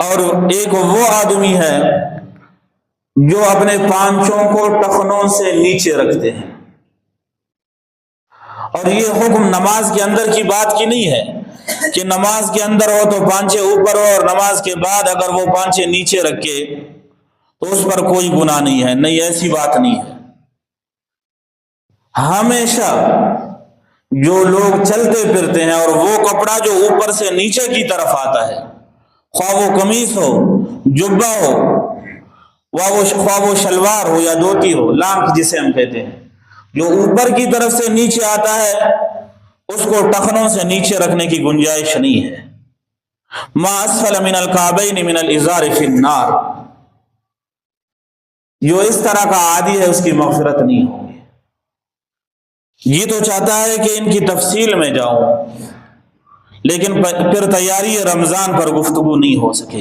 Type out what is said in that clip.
اور ایک وہ آدمی ہے جو اپنے پانچوں کو ٹخنوں سے نیچے رکھتے ہیں. اور یہ حکم نماز کے اندر کی بات کی نہیں ہے کہ نماز کے اندر ہو تو پانچے اوپر ہو اور نماز کے بعد اگر وہ پانچے نیچے رکھے تو اس پر کوئی گناہ نہیں ہے. نہیں، ایسی بات نہیں ہے. ہمیشہ جو لوگ چلتے پھرتے ہیں اور وہ کپڑا جو اوپر سے نیچے کی طرف آتا ہے، خواہ وہ قمیص ہو، جبہ ہو، خواہ وہ شلوار ہو یا دھوتی ہو، لانگ جسے ہم کہتے ہیں، جو اوپر کی طرف سے نیچے آتا ہے اس کو ٹخنوں سے نیچے رکھنے کی گنجائش نہیں ہے. ما اسفل من الکعبین من الازار فی النار. جو اس طرح کا عادی ہے اس کی مغفرت نہیں ہوگی. یہ تو چاہتا ہے کہ ان کی تفصیل میں جاؤں، لیکن پھر تیاری رمضان پر گفتگو نہیں ہو سکے گی.